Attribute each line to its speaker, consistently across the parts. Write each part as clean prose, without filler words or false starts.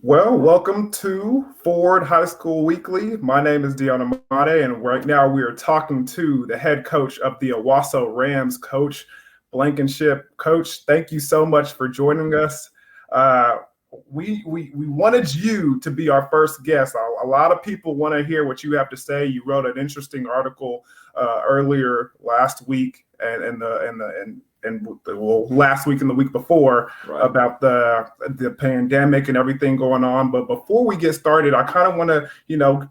Speaker 1: Well, welcome to Ford High School Weekly. My name is Deion Imade, and right now we are talking to the head coach of the Owasso Rams, Coach Blankenship. Coach, thank you so much for joining us. Uh, we wanted you to be our first guest. A lot of people want to hear what you have to say. You wrote an interesting article earlier last week, and last week and the week before about the pandemic and everything going on. But before we get started, I kind of want to,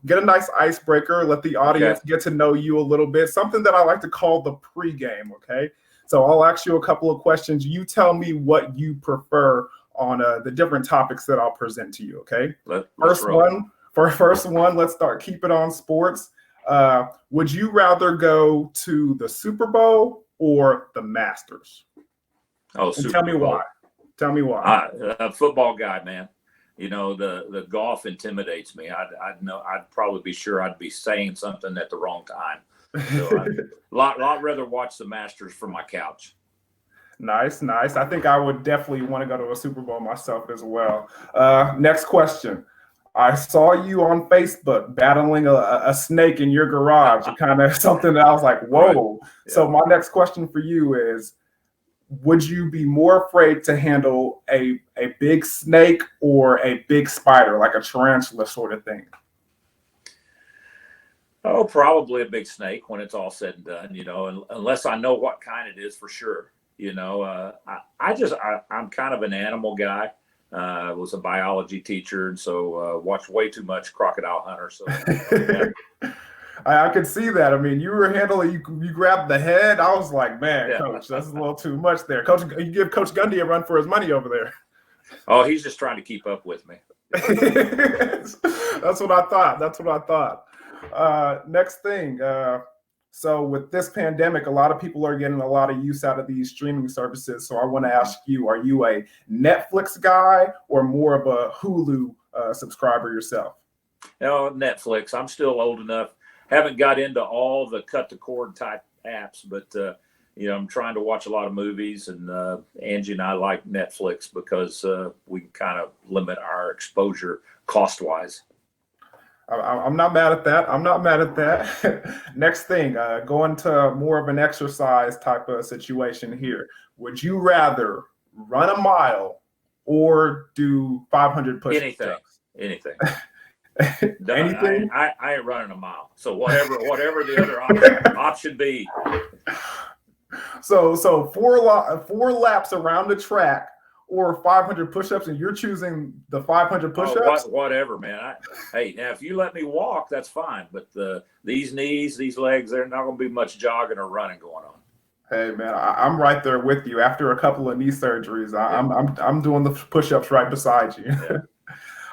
Speaker 1: get a nice icebreaker, let the audience get to know you a little bit, something that I like to call the pregame, okay? So I'll ask you a couple of questions. You tell me what you prefer on the different topics that I'll present to you, okay? First one, let's start. Keep it on sports. Would you rather go to the Super Bowl or the Masters?
Speaker 2: Oh,
Speaker 1: Super Bowl. Tell me why.
Speaker 2: A football guy, man. You know, the golf intimidates me. I'd probably be sure I'd be saying something at the wrong time. So I'd lot rather watch the Masters from my couch.
Speaker 1: Nice. I think I would definitely want to go to a Super Bowl myself as well. Next question. I saw you on Facebook battling a snake in your garage. Kind of something that I was like, whoa. Right. Yeah. So my next question for you is, would you be more afraid to handle a big snake or a big spider, like a tarantula sort of thing?
Speaker 2: Oh, probably a big snake when it's all said and done, unless I know what kind it is for sure. I'm kind of an animal guy. I was a biology teacher, and so watched way too much Crocodile Hunter. So yeah.
Speaker 1: I could see that. I mean, you were handling, you grabbed the head. I was like, man, yeah. Coach, that's a little too much there. Coach, you give Coach Gundy a run for his money over there.
Speaker 2: Oh, he's just trying to keep up with me.
Speaker 1: That's what I thought. Next thing. So with this pandemic, a lot of people are getting a lot of use out of these streaming services. So I want to ask you, are you a Netflix guy or more of a Hulu subscriber yourself?
Speaker 2: No, Netflix. I'm still old enough. Haven't got into all the cut the cord type apps, but I'm trying to watch a lot of movies, and Angie and I like Netflix because we can kind of limit our exposure cost-wise.
Speaker 1: I'm not mad at that. Next thing, going to more of an exercise type of situation here. Would you rather run a mile or do 500 push-ups?
Speaker 2: Anything.
Speaker 1: Anything?
Speaker 2: I ain't running a mile. So whatever the other option be.
Speaker 1: So four laps around the track or 500 push-ups, and you're choosing the 500 push-ups?
Speaker 2: Whatever, man. Hey, now if you let me walk, that's fine. But these knees, these legs, they're not going to be much jogging or running going on.
Speaker 1: Hey, man, I'm right there with you. After a couple of knee surgeries, I'm doing the push-ups right beside you. Yeah.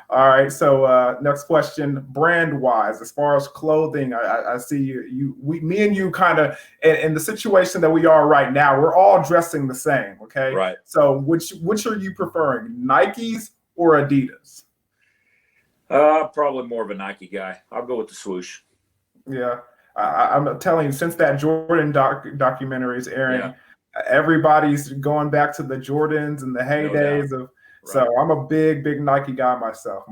Speaker 1: All right. So next question, brand-wise, as far as clothing, I see me and you kind of in the situation that we are right now. We're all dressing the same. Okay.
Speaker 2: Right.
Speaker 1: So which are you preferring, Nikes or Adidas?
Speaker 2: Probably more of a Nike guy. I'll go with the swoosh.
Speaker 1: Yeah. I'm telling you, since that Jordan documentary is airing, everybody's going back to the Jordans and the heydays of. Right. So I'm a big Nike guy myself.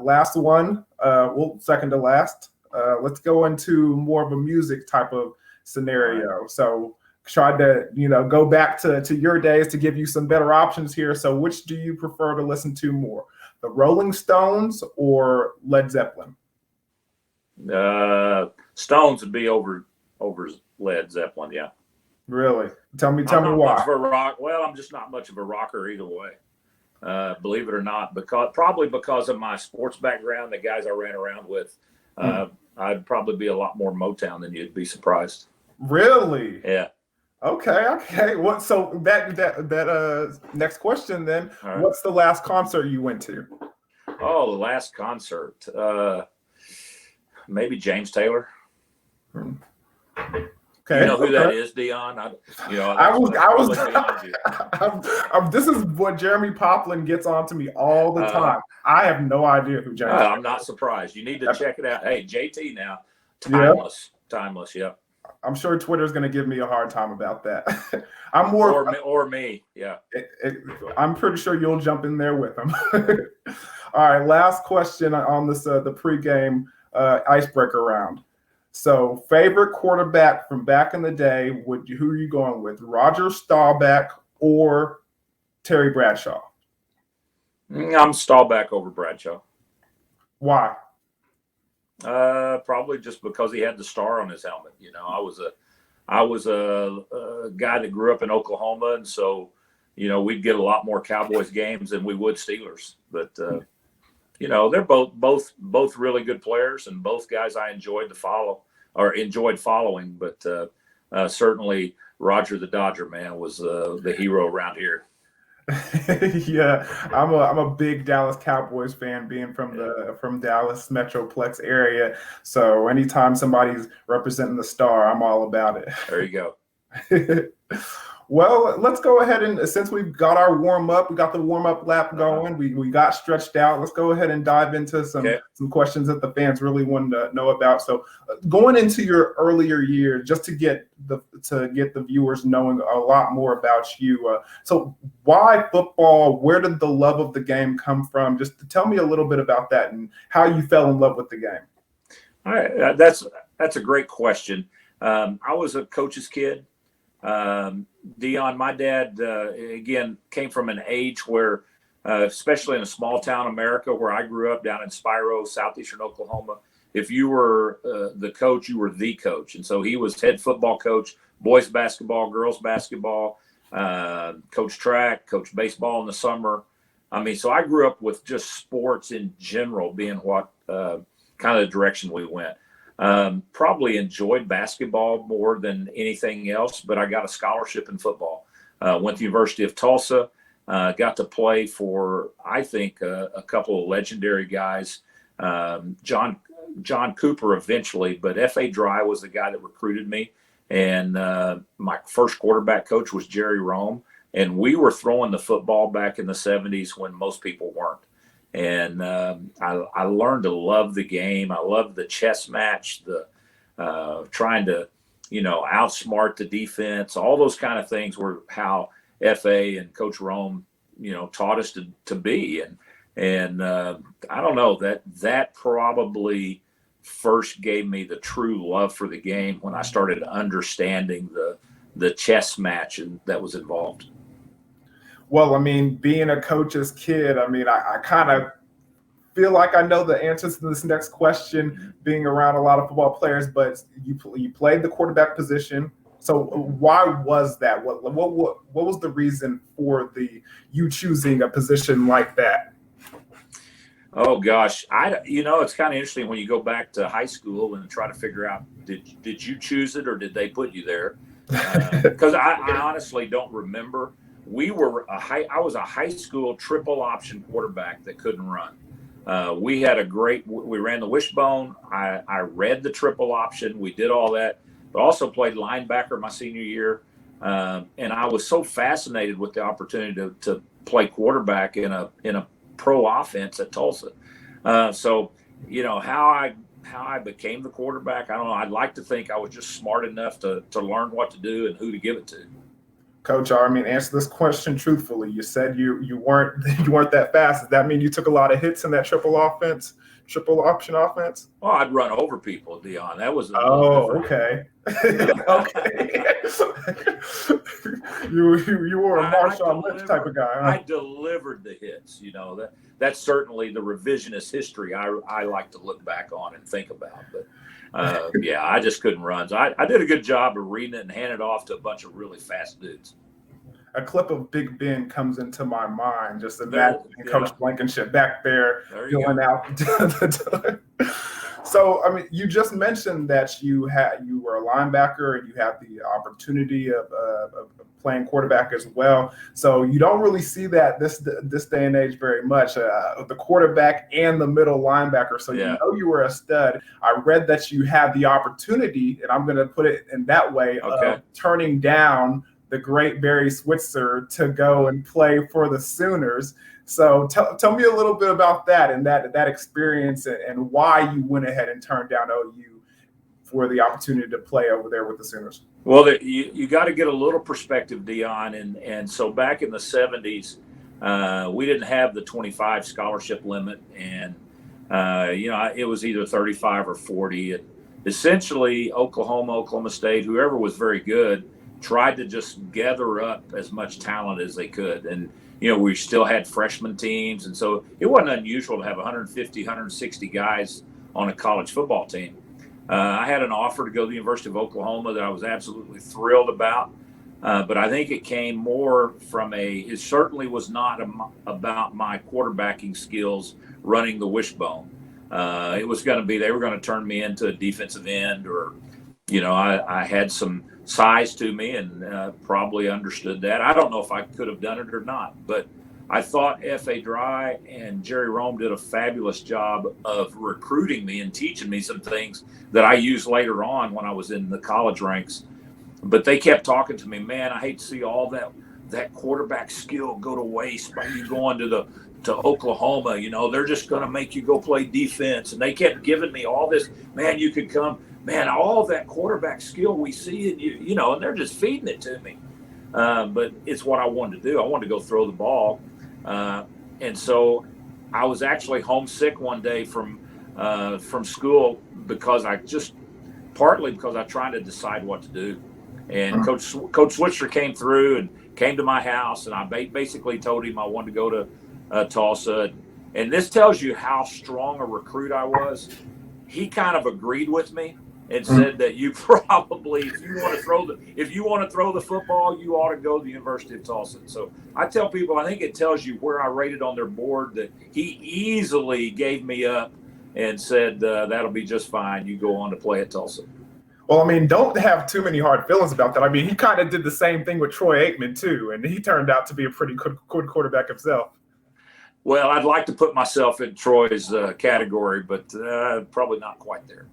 Speaker 1: Last one, second to last. Let's go into more of a music type of scenario. Right. So try to, go back to your days to give you some better options here. So which do you prefer to listen to more, the Rolling Stones or Led Zeppelin?
Speaker 2: Stones would be over Led Zeppelin, yeah.
Speaker 1: Really? Tell me why.
Speaker 2: Much of a rock. Well, I'm just not much of a rocker either way. Believe it or not, because of my sports background, the guys I ran around with, I'd probably be a lot more Motown than you'd be surprised.
Speaker 1: Really?
Speaker 2: Yeah.
Speaker 1: Okay. What? So that next question then. Right. What's the last concert you went to?
Speaker 2: Oh, the last concert. Maybe James Taylor.
Speaker 1: Okay.
Speaker 2: You know who that is, Deion?
Speaker 1: This is what Jeremy Poplin gets on to me all the time. I have no idea who James.
Speaker 2: I'm not surprised. You need to check it out. Hey, JT now, timeless. Yep.
Speaker 1: I'm sure Twitter's going to give me a hard time about that. I'm more
Speaker 2: or me. Yeah.
Speaker 1: I'm pretty sure you'll jump in there with them. All right, last question on this the pregame icebreaker round. So, favorite quarterback from back in the day, who are you going with? Roger Staubach or Terry Bradshaw?
Speaker 2: I'm Staubach over Bradshaw.
Speaker 1: Why?
Speaker 2: Probably just because he had the star on his helmet. You know, I was a guy that grew up in Oklahoma, and so, you know, we'd get a lot more Cowboys games than we would Steelers. But you know, they're both really good players, and both guys I enjoyed following. But certainly Roger the Dodger man was the hero around here.
Speaker 1: Yeah, I'm a big Dallas Cowboys fan, being from Dallas Metroplex area. So anytime somebody's representing the star, I'm all about it.
Speaker 2: There you go.
Speaker 1: Well, let's go ahead and, since we've got our warm up, we got the warm up lap going. We got stretched out. Let's go ahead and dive into some questions that the fans really wanted to know about. So, going into your earlier years, just to get the viewers knowing a lot more about you. So, why football? Where did the love of the game come from? Just to tell me a little bit about that and how you fell in love with the game.
Speaker 2: All right, that's a great question. I was a coach's kid. Deion, my dad, again, came from an age where, especially in a small town America where I grew up down in Spiro, southeastern Oklahoma, if you were the coach, you were the coach. And so he was head football coach, boys basketball, girls basketball, coach track, coach baseball in the summer. I mean, so I grew up with just sports in general being what kind of the direction we went. Probably enjoyed basketball more than anything else, but I got a scholarship in football. Went to the University of Tulsa, got to play for, I think, a couple of legendary guys. John Cooper eventually, but F.A. Dry was the guy that recruited me. And my first quarterback coach was Jerry Rome. And we were throwing the football back in the 70s when most people weren't. And I learned to love the game. I loved the chess match, the trying to, you know, outsmart the defense. All those kind of things were how FA and Coach Rome, you know, taught us to be. And I don't know, that probably first gave me the true love for the game when I started understanding the chess match that was involved.
Speaker 1: Well, I mean, being a coach's kid, I mean, I kind of feel like I know the answers to this next question, being around a lot of football players, but you played the quarterback position. So why was that? What was the reason for you choosing a position like that?
Speaker 2: Oh gosh, it's kind of interesting when you go back to high school and try to figure out did you choose it or did they put you there? Because I honestly don't remember. I was a high school triple option quarterback that couldn't run. We ran the wishbone. I read the triple option. We did all that, but also played linebacker my senior year. And I was so fascinated with the opportunity to play quarterback in a pro offense at Tulsa. So, you know, how I became the quarterback, I don't know. I'd like to think I was just smart enough to learn what to do and who to give it to.
Speaker 1: Coach, I mean, answer this question truthfully. You said you weren't that fast. Does that mean you took a lot of hits in that triple option offense?
Speaker 2: Well, I'd run over people, Deion. That was
Speaker 1: okay. Okay. you were a Marshawn Lynch type of guy. Huh?
Speaker 2: I delivered the hits. You know, that's certainly the revisionist history I like to look back on and think about. But yeah, I just couldn't run. So I did a good job of reading it and handing it off to a bunch of really fast dudes.
Speaker 1: A clip of Big Ben comes into my mind. Just imagine Coach Blankenship back there going out. So, I mean, you just mentioned that you were a linebacker and you had the opportunity of playing quarterback as well. So you don't really see that this day and age very much, the quarterback and the middle linebacker. So you know you were a stud. I read that you had the opportunity, and I'm going to put it in that way, of turning down the great Barry Switzer to go and play for the Sooners. So tell me a little bit about that and that experience and why you went ahead and turned down OU for the opportunity to play over there with the Sooners?
Speaker 2: Well, you got to get a little perspective, Deion, and so back in the 70s, we didn't have the 25 scholarship limit, and it was either 35 or 40. And essentially, Oklahoma State, whoever was very good, tried to just gather up as much talent as they could. And, we still had freshman teams. And so it wasn't unusual to have 150, 160 guys on a college football team. I had an offer to go to the University of Oklahoma that I was absolutely thrilled about. But I think it came more from it certainly was not about my quarterbacking skills running the wishbone. It was going to be, they were going to turn me into a defensive end, or, I had some size to me and probably understood that. I don't know if I could have done it or not, but I thought F.A. Dry and Jerry Rome did a fabulous job of recruiting me and teaching me some things that I used later on when I was in the college ranks. But they kept talking to me, man, I hate to see all that quarterback skill go to waste by you going to Oklahoma. They're just going to make you go play defense. And they kept giving me all this, man, you could come, man, all that quarterback skill we see in you, and they're just feeding it to me. But it's what I wanted to do. I wanted to go throw the ball. And so I was actually homesick one day from school partly because I tried to decide what to do. And Coach Switzer came through and came to my house, and I basically told him I wanted to go to Tulsa. And this tells you how strong a recruit I was. He kind of agreed with me and said that you probably, if you want to throw the football, you ought to go to the University of Tulsa. So I tell people, I think it tells you where I rated on their board, that he easily gave me up and said, that'll be just fine. You go on to play at Tulsa.
Speaker 1: Well, I mean, don't have too many hard feelings about that. I mean, he kind of did the same thing with Troy Aikman, too, and he turned out to be a pretty good quarterback himself.
Speaker 2: Well, I'd like to put myself in Troy's category, but probably not quite there.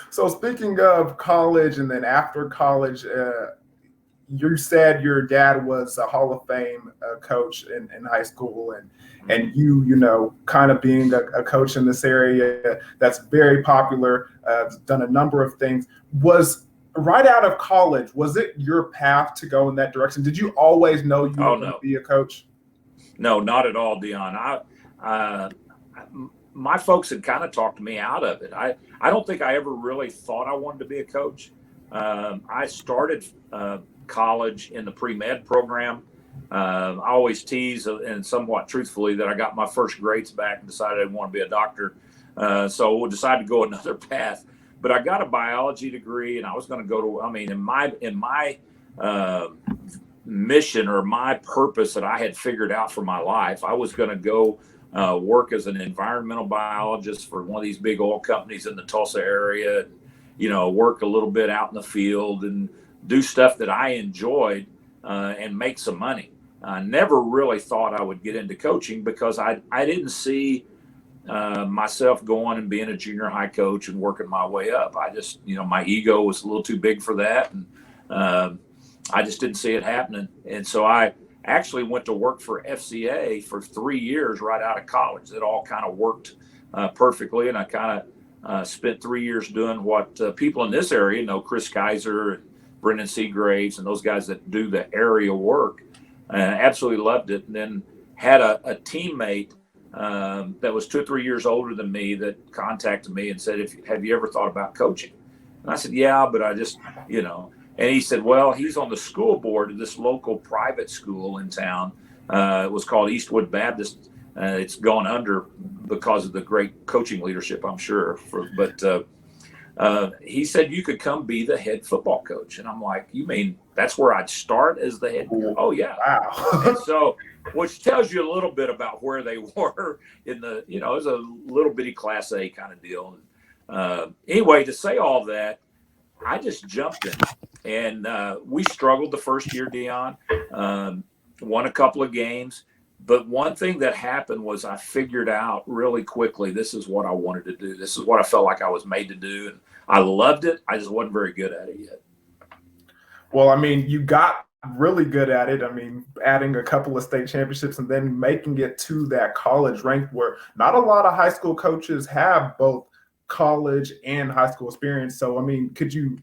Speaker 1: So speaking of college and then after college, you said your dad was a Hall of Fame coach in high school, and you kind of being a coach in this area that's very popular, done a number of things. Was right out of college, was it your path to go in that direction? Did you always know you were going to be a coach?
Speaker 2: No, not at all, Deion. My folks had kind of talked me out of it. I don't think I ever really thought I wanted to be a coach. I started college in the pre-med program. I always tease, and somewhat truthfully, that I got my first grades back and decided I didn't want to be a doctor. So we decided to go another path. But I got a biology degree, and I was going to go to, in my mission or my purpose that I had figured out for my life, I was going to go work as an environmental biologist for one of these big oil companies in the Tulsa area, work a little bit out in the field and do stuff that I enjoyed and make some money. I never really thought I would get into coaching because I didn't see myself going and being a junior high coach and working my way up. I just, my ego was a little too big for that. And I just didn't see it happening. And so I actually went to work for FCA for 3 years right out of college. It all kind of worked perfectly. And I kind of spent 3 years doing what people in this area know, Chris Kaiser and Brendan Seagraves and those guys that do the area work. Absolutely loved it. And then had a teammate that was 2 or 3 years older than me that contacted me and said, have you ever thought about coaching? And I said, yeah, but I just, And he said, well, he's on the school board of this local private school in town. It was called Eastwood Baptist. It's gone under because of the great coaching leadership, I'm sure. But he said, you could come be the head football coach. And I'm like, you mean that's where I'd start as the head coach? Oh, yeah.
Speaker 1: Wow.
Speaker 2: And so, which tells you a little bit about where they were in the, it was a little bitty Class A kind of deal. Anyway, to say all that, I just jumped in. And we struggled the first year, Deion, won a couple of games. But one thing that happened was I figured out really quickly, this is what I wanted to do. This is what I felt like I was made to do. And I loved it. I just wasn't very good at it yet.
Speaker 1: Well, you got really good at it. Adding a couple of state championships and then making it to that college rank where not a lot of high school coaches have both college and high school experience. So, I mean, could you,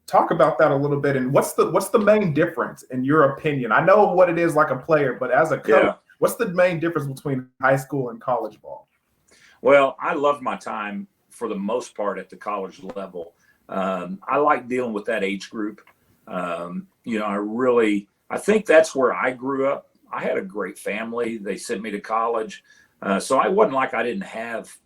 Speaker 1: talk about that a little bit? And what's the main difference in your opinion? I know what it is like a player, but as a coach, what's the main difference between high school and college ball?
Speaker 2: Well, I loved my time for the most part at the college level. I like dealing with that age group. I think that's where I grew up. I had a great family. They sent me to college. So I wasn't like I didn't have,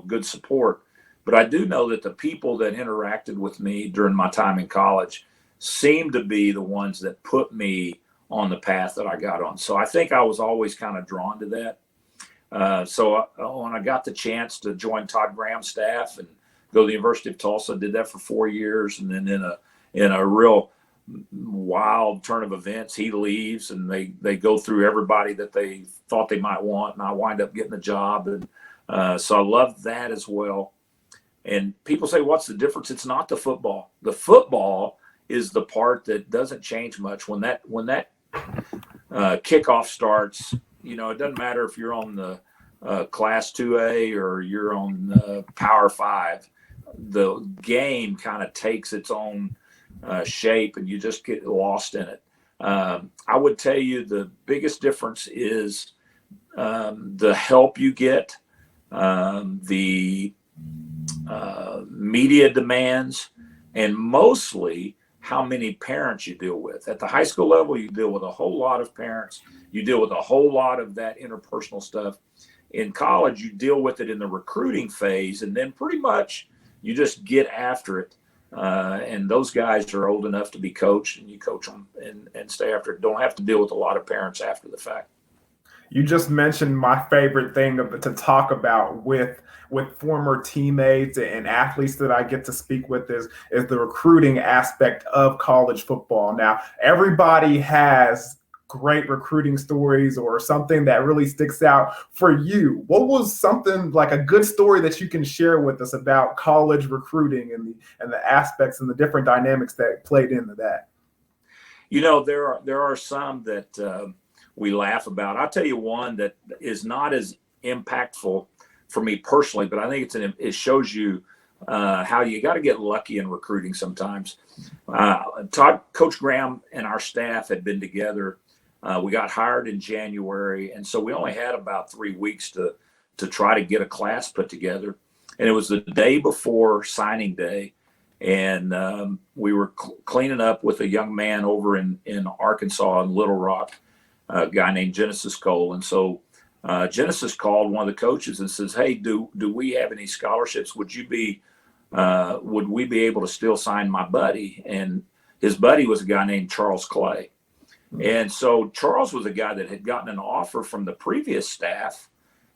Speaker 2: good support. But I do know that the people that interacted with me during my time in college seemed to be the ones that put me on the path that I got on. So I think I was always kind of drawn to that. So when I got the chance to join Todd Graham's staff and go to the University of Tulsa, did that for 4 years. And then in a real wild turn of events, he leaves and they go through everybody that they thought they might want. And I wind up getting the job. And so I loved that as well. And people say, what's the difference? It's not the football. The football is the part that doesn't change much. When that kickoff starts, it doesn't matter if you're on the Class 2A or you're on Power 5. The game kind of takes its own shape and you just get lost in it. I would tell you the biggest difference is the help you get, the media demands, and mostly how many parents you deal with. At the high school level, you deal with a whole lot of parents. You deal with a whole lot of that interpersonal stuff. In college, you deal with it in the recruiting phase, and then pretty much you just get after it. And those guys are old enough to be coached, and you coach them and stay after it. Don't have to deal with a lot of parents after the fact.
Speaker 1: You just mentioned my favorite thing to talk about with former teammates and athletes that I get to speak with is the recruiting aspect of college football. Now, everybody has great recruiting stories or something that really sticks out for you. What was something like a good story that you can share with us about college recruiting and the aspects and the different dynamics that played into that?
Speaker 2: There are some that we laugh about. I'll tell you one that is not as impactful for me personally, but I think it shows you how you got to get lucky in recruiting sometimes. Coach Graham and our staff had been together. We got hired in January, and so we only had about 3 weeks to try to get a class put together. And it was the day before signing day, and we were cleaning up with a young man over in Arkansas in Little Rock, a guy named Genesis Cole. And so Genesis called one of the coaches and says, "Hey, do we have any scholarships? Would we be able to still sign my buddy?" And his buddy was a guy named Charles Clay. And so Charles was a guy that had gotten an offer from the previous staff,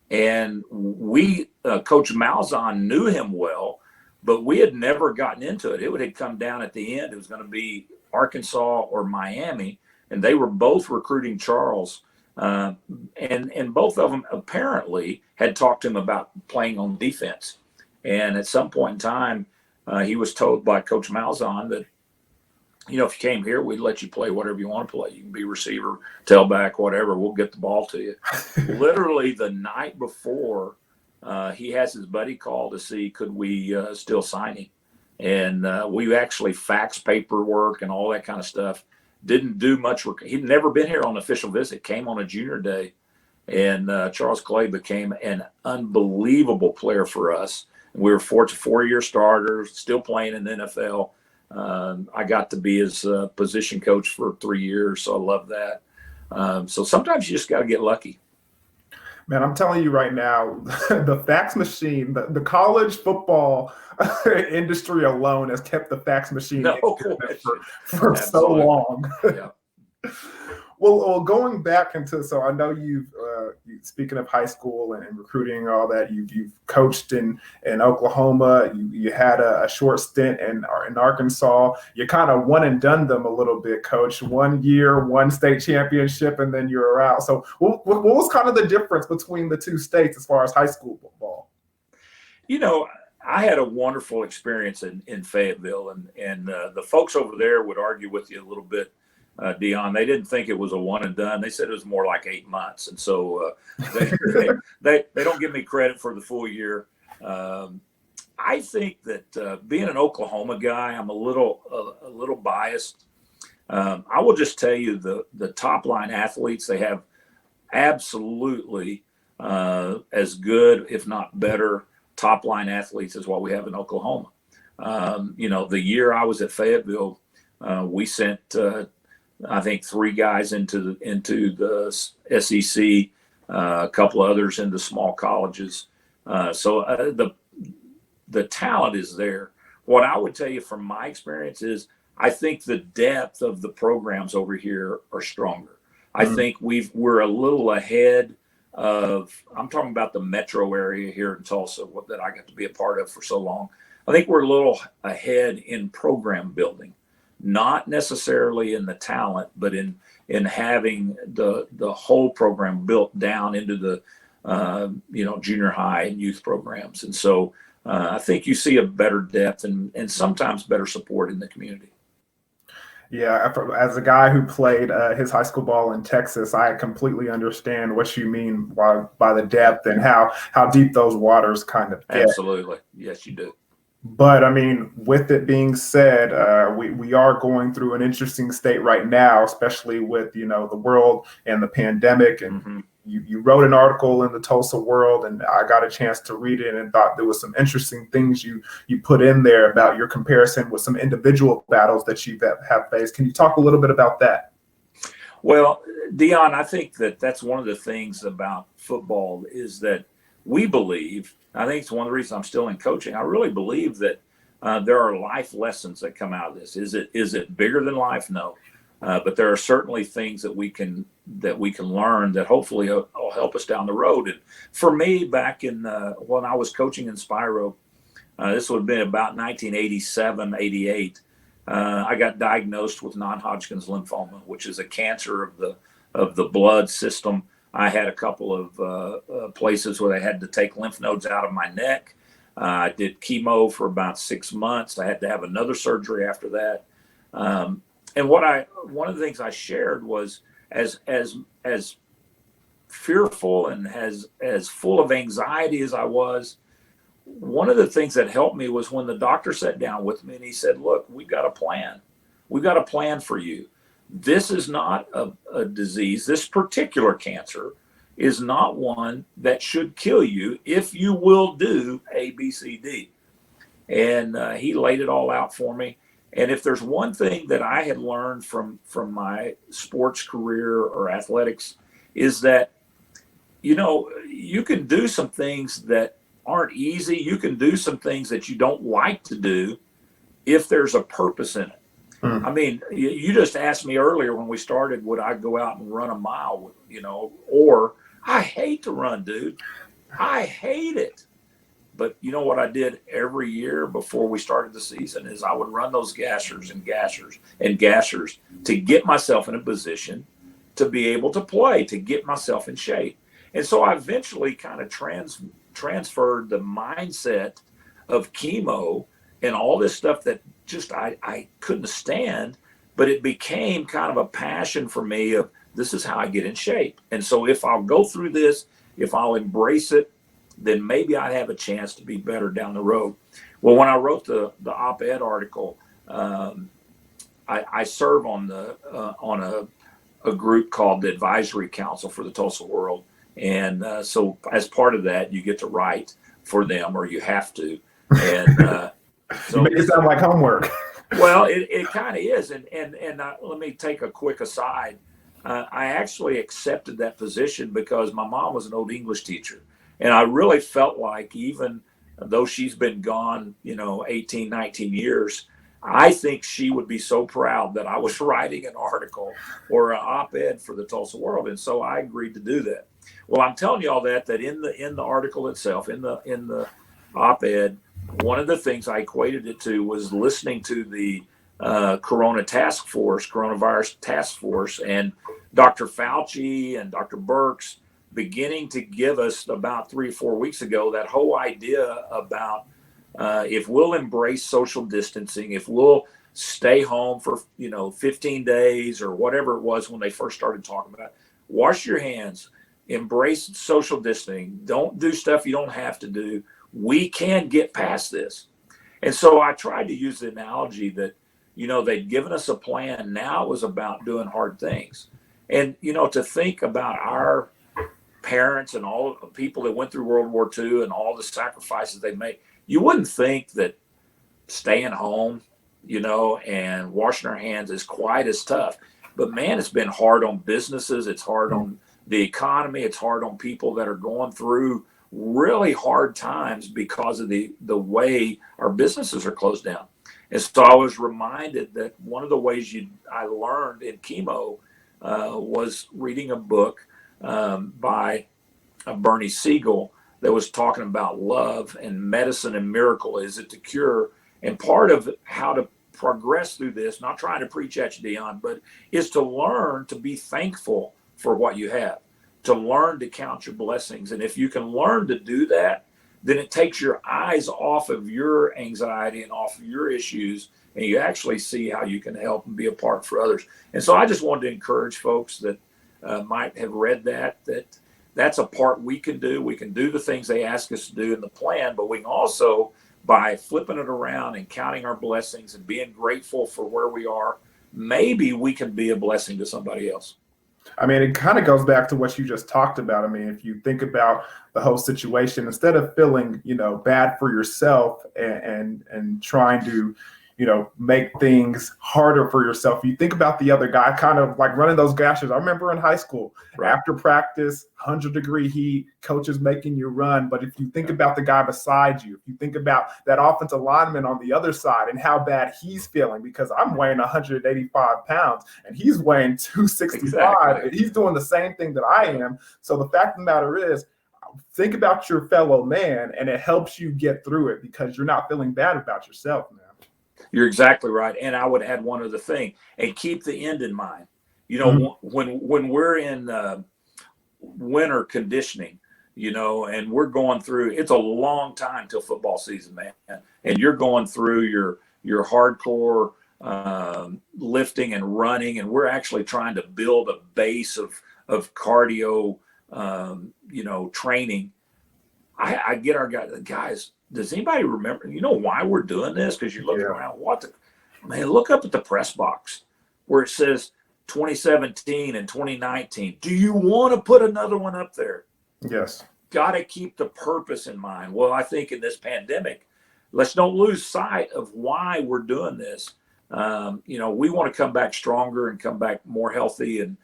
Speaker 2: and Coach Malzahn knew him well, but we had never gotten into it. It had come down at the end. It was going to be Arkansas or Miami, and they were both recruiting Charles. And both of them apparently had talked to him about playing on defense. And at some point in time, he was told by Coach Malzahn that, if you came here, we'd let you play whatever you want to play. You can be receiver, tailback, whatever. We'll get the ball to you. Literally the night before, he has his buddy call to see could we still sign him. And we actually faxed paperwork and all that kind of stuff. Didn't do much work. He'd never been here on an official visit, came on a junior day. And Charles Clay became an unbelievable player for us. And we were 4-year starters, still playing in the NFL. I got to be his position coach for 3 years, so I love that. So sometimes you just got to get lucky.
Speaker 1: Man, I'm telling you right now, the fax machine, the college football industry alone has kept the fax machine for so long.
Speaker 2: Yeah.
Speaker 1: Well, going back into, so I know speaking of high school and recruiting and all that, you've coached in Oklahoma. You had a short stint in Arkansas. You kind of one and done them a little bit, Coach. 1 year, one state championship, and then you're out. So what was kind of the difference between the two states as far as high school football?
Speaker 2: I had a wonderful experience in Fayetteville, and the folks over there would argue with you a little bit. Deion, they didn't think it was a one and done. They said it was more like 8 months. And so they don't give me credit for the full year. I think that being an Oklahoma guy, I'm a little biased. I will just tell you the top line athletes, they have absolutely as good, if not better, top line athletes as what we have in Oklahoma. The year I was at Fayetteville, we sent I think 3 guys into the SEC, a couple others into small colleges. So the talent is there. What I would tell you from my experience is I think the depth of the programs over here are stronger. I think we're a little ahead of, I'm talking about the metro area here in Tulsa that I got to be a part of for so long. I think we're a little ahead in program building, not necessarily in the talent, but in having the whole program built down into the junior high and youth programs. And so I think you see a better depth and sometimes better support in the community.
Speaker 1: Yeah, as a guy who played his high school ball in Texas, I completely understand what you mean by the depth and how deep those waters kind of get.
Speaker 2: Absolutely. Yes, you do.
Speaker 1: But I mean, with it being said, we are going through an interesting state right now, especially with, the world and the pandemic. And you wrote an article in the Tulsa World, and I got a chance to read it and thought there was some interesting things you put in there about your comparison with some individual battles that you have faced. Can you talk a little bit about that?
Speaker 2: Well, Deion, I think that's one of the things about football is that we believe, I think it's one of the reasons I'm still in coaching. I really believe that there are life lessons that come out of this. Is it bigger than life? No. But there are certainly things that we can learn that hopefully will help us down the road. And for me, back in when I was coaching in Spiro, this would have been about 1987, 88. I got diagnosed with non-Hodgkin's lymphoma, which is a cancer of the blood system. I had a couple of places where they had to take lymph nodes out of my neck. I did chemo for about 6 months. I had to have another surgery after that. And one of the things I shared was as fearful and as full of anxiety as I was, one of the things that helped me was when the doctor sat down with me and he said, "Look, we've got a plan. We've got a plan for you. This is not a disease. This particular cancer is not one that should kill you if you will do A, B, C, D." And he laid it all out for me. And if there's one thing that I had learned from my sports career or athletics is that, you can do some things that aren't easy. You can do some things that you don't like to do if there's a purpose in it. I mean, you just asked me earlier when we started, would I go out and run a mile, or I hate to run, dude. I hate it. But you know what I did every year before we started the season is I would run those gassers to get myself in a position to be able to play, to get myself in shape. And so I eventually kind of transferred the mindset of chemo and all this stuff that just I couldn't stand, but it became kind of a passion for me of this is how I get in shape. And so if I'll go through this, if I'll embrace it, then maybe I have a chance to be better down the road. Well, when I wrote the op-ed article, I serve on a group called the Advisory Council for the Tulsa World. And so as part of that, you get to write for them, or you have to. And so
Speaker 1: you make it sound like homework.
Speaker 2: Well, it kind of is. And let me take a quick aside. I actually accepted that position because my mom was an old English teacher. And I really felt like even though she's been gone, 18, 19 years, I think she would be so proud that I was writing an article or an op-ed for the Tulsa World. And so I agreed to do that. Well, I'm telling you all that in the article itself, in the op-ed, one of the things I equated it to was listening to the coronavirus task force, and Dr. Fauci and Dr. Birx beginning to give us about 3 or 4 weeks ago that whole idea about if we'll embrace social distancing, if we'll stay home for 15 days or whatever it was when they first started talking about it, wash your hands, embrace social distancing, don't do stuff you don't have to do. we can get past this. And so I tried to use the analogy that, they'd given us a plan. Now it was about doing hard things. And, to think about our parents and all the people that went through World War II and all the sacrifices they made, you wouldn't think that staying home, and washing our hands is quite as tough. But man, it's been hard on businesses. It's hard on the economy. It's hard on people that are going through really hard times because of the way our businesses are closed down. And so I was reminded that one of the ways I learned in chemo was reading a book by Bernie Siegel that was talking about love and medicine and miracle. Is it the cure? And part of how to progress through this, not trying to preach at you, Deion, but is to learn to be thankful for what you have, to learn to count your blessings. And if you can learn to do that, then it takes your eyes off of your anxiety and off of your issues, and you actually see how you can help and be a part for others. And so I just wanted to encourage folks that might have read that's a part we can do. We can do the things they ask us to do in the plan, but we can also, by flipping it around and counting our blessings and being grateful for where we are, maybe we can be a blessing to somebody else.
Speaker 1: I mean, it kind of goes back to what you just talked about. I mean, if you think about the whole situation, instead of feeling, bad for yourself and trying to, make things harder for yourself, you think about the other guy, kind of like running those gashes. I remember in high school, after practice, 100-degree heat, coaches making you run. But if you think about the guy beside you, if you think about that offensive lineman on the other side and how bad he's feeling, because I'm weighing 185 pounds and he's weighing 265. Exactly. And he's doing the same thing that I am. So the fact of the matter is, think about your fellow man, and it helps you get through it because you're not feeling bad about yourself, man.
Speaker 2: You're exactly right. And I would add one other thing, and keep the end in mind. When we're in winter conditioning, and we're going through, it's a long time till football season, man. And you're going through your hardcore lifting and running, and we're actually trying to build a base of cardio, training. I get our guys. Does anybody remember, why we're doing this? Because you're looking around, look up at the press box where it says 2017 and 2019. Do you want to put another one up there?
Speaker 1: Yes.
Speaker 2: Got to keep the purpose in mind. Well, I think in this pandemic, let's don't lose sight of why we're doing this. We want to come back stronger and come back more healthy and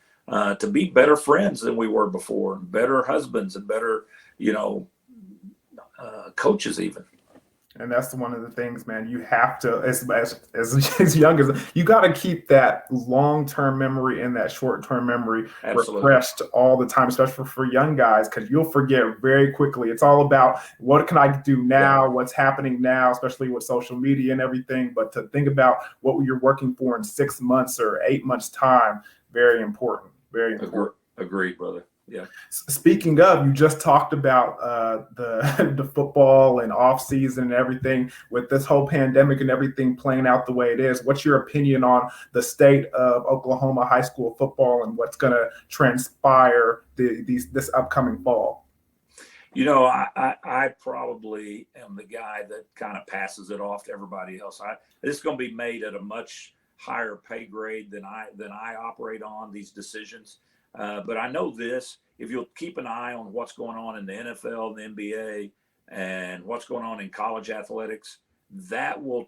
Speaker 2: to be better friends than we were before, and better husbands and better, coaches even.
Speaker 1: And that's one of the things, man, you have to, as young as, you got to keep that long-term memory and that short-term memory refreshed all the time, especially for young guys, because you'll forget very quickly. It's all about what can I do now, what's happening now, especially with social media and everything. But to think about what you're working for in 6 months or 8 months time, very important, very important.
Speaker 2: Agreed, brother. Yeah.
Speaker 1: Speaking of, you just talked about the football and off season and everything with this whole pandemic and everything playing out the way it is. What's your opinion on the state of Oklahoma high school football and what's going to transpire this upcoming fall?
Speaker 2: I probably am the guy that kind of passes it off to everybody else. This is going to be made at a much higher pay grade than I operate on these decisions. But I know this, if you'll keep an eye on what's going on in the NFL and the NBA and what's going on in college athletics, that will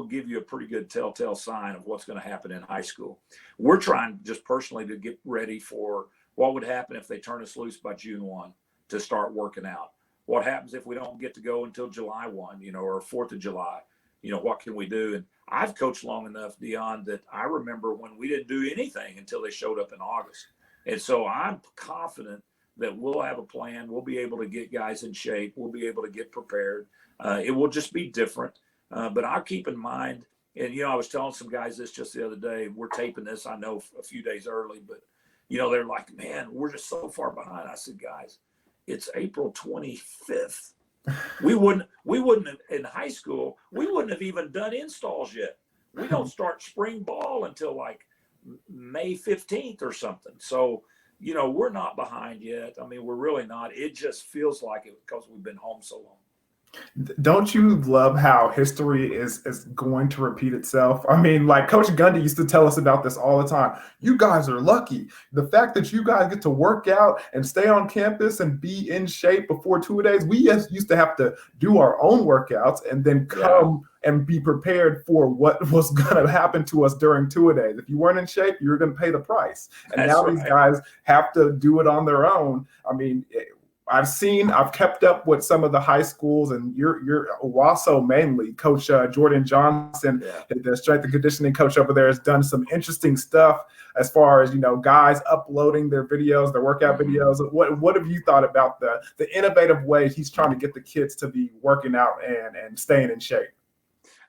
Speaker 2: give you a pretty good telltale sign of what's going to happen in high school. We're trying just personally to get ready for what would happen if they turn us loose by June 1 to start working out. What happens if we don't get to go until July 1, or 4th of July? What can we do? And I've coached long enough, Deion, that I remember when we didn't do anything until they showed up in August. And so I'm confident that we'll have a plan. We'll be able to get guys in shape. We'll be able to get prepared. It will just be different. But I'll keep in mind, and, I was telling some guys this just the other day. We're taping this, I know, a few days early, but, they're like, man, we're just so far behind. I said, guys, it's April 25th. We wouldn't have, in high school, we wouldn't have even done installs yet. We don't start spring ball until like May 15th or something. So, we're not behind yet. I mean, we're really not. It just feels like it because we've been home so long.
Speaker 1: Don't you love how history is going to repeat itself? I mean, like Coach Gundy used to tell us about this all the time. You guys are lucky. The fact that you guys get to work out and stay on campus and be in shape before two-a-days, we used to have to do our own workouts and then come and be prepared for what was going to happen to us during two-a-days. If you weren't in shape, you were going to pay the price. And now these guys have to do it on their own. I mean, I've kept up with some of the high schools, and your Owasso mainly. Coach Jordan Johnson, the strength and conditioning coach over there, has done some interesting stuff as far as, guys uploading their videos, their workout videos. What have you thought about the innovative ways he's trying to get the kids to be working out and staying in shape?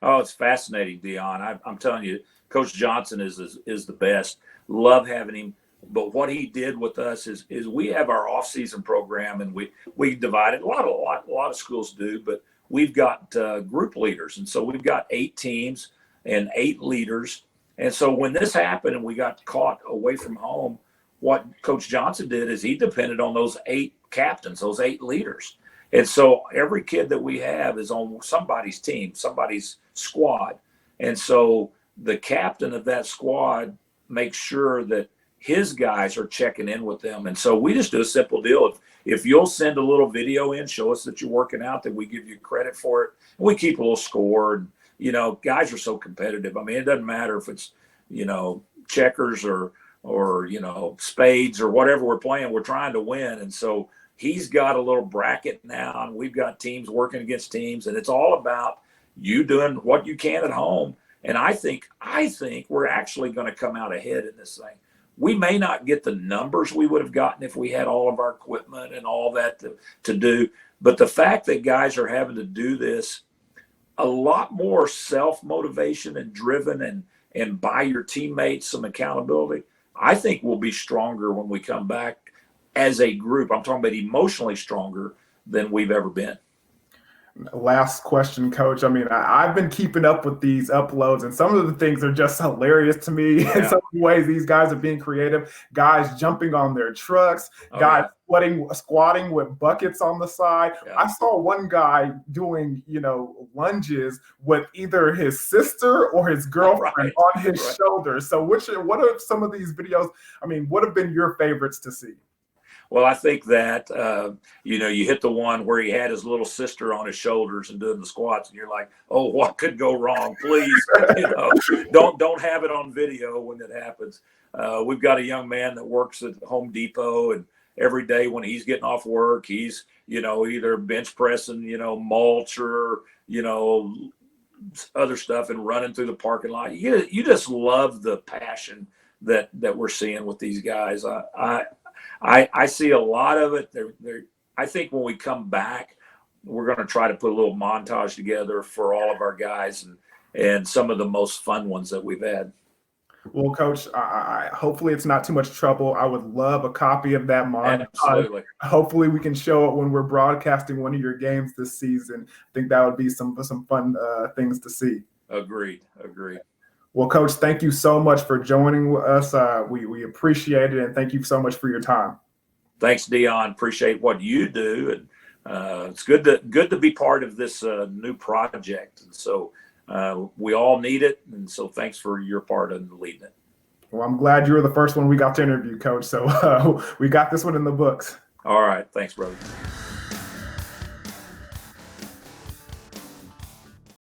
Speaker 2: Oh, it's fascinating, Deion. I'm telling you, Coach Johnson is the best. Love having him. But what he did with us is we have our off-season program, and we divide it. A lot of schools do, but we've got group leaders, and so we've got 8 teams and 8 leaders. And so when this happened and we got caught away from home, what Coach Johnson did is he depended on those 8 captains, those 8 leaders. And so every kid that we have is on somebody's team, somebody's squad. And so the captain of that squad makes sure that his guys are checking in with them. And so we just do a simple deal. If you'll send a little video in, show us that you're working out, then we give you credit for it. And we keep a little score. And, guys are so competitive. I mean, it doesn't matter if it's, checkers or spades or whatever we're playing, we're trying to win. And so he's got a little bracket now, and we've got teams working against teams, and it's all about you doing what you can at home. And I think we're actually going to come out ahead in this thing. We may not get the numbers we would have gotten if we had all of our equipment and all that to do. But the fact that guys are having to do this, a lot more self-motivation and driven and by your teammates some accountability, I think we'll be stronger when we come back as a group. I'm talking about emotionally stronger than we've ever been.
Speaker 1: Last question, Coach. I mean, I've been keeping up with these uploads, and some of the things are just hilarious to me. In some ways, these guys are being creative. Guys jumping on their trucks, guys squatting with buckets on the side. I saw one guy doing, lunges with either his sister or his girlfriend on his shoulders. So what are some of these videos? I mean, what have been your favorites to see?
Speaker 2: Well, I think that, you hit the one where he had his little sister on his shoulders and doing the squats, and you're like, oh, what could go wrong? Please, don't have it on video when it happens. We've got a young man that works at Home Depot, and every day when he's getting off work, he's, either bench pressing, mulch or, other stuff and running through the parking lot. You just love the passion that we're seeing with these guys. I see a lot of it. I think when we come back, we're going to try to put a little montage together for all of our guys and some of the most fun ones that we've had.
Speaker 1: Well, Coach, hopefully it's not too much trouble. I would love a copy of that montage.
Speaker 2: Absolutely.
Speaker 1: Hopefully we can show it when we're broadcasting one of your games this season. I think that would be some fun things to see.
Speaker 2: Agreed.
Speaker 1: Well, Coach, thank you so much for joining us. We appreciate it, and thank you so much for your time.
Speaker 2: Thanks, Deion. Appreciate what you do, and it's good to be part of this new project. And so we all need it, and so thanks for your part in leading it.
Speaker 1: Well, I'm glad you were the first one we got to interview, Coach. So we got this one in the books.
Speaker 2: All right, thanks, brother.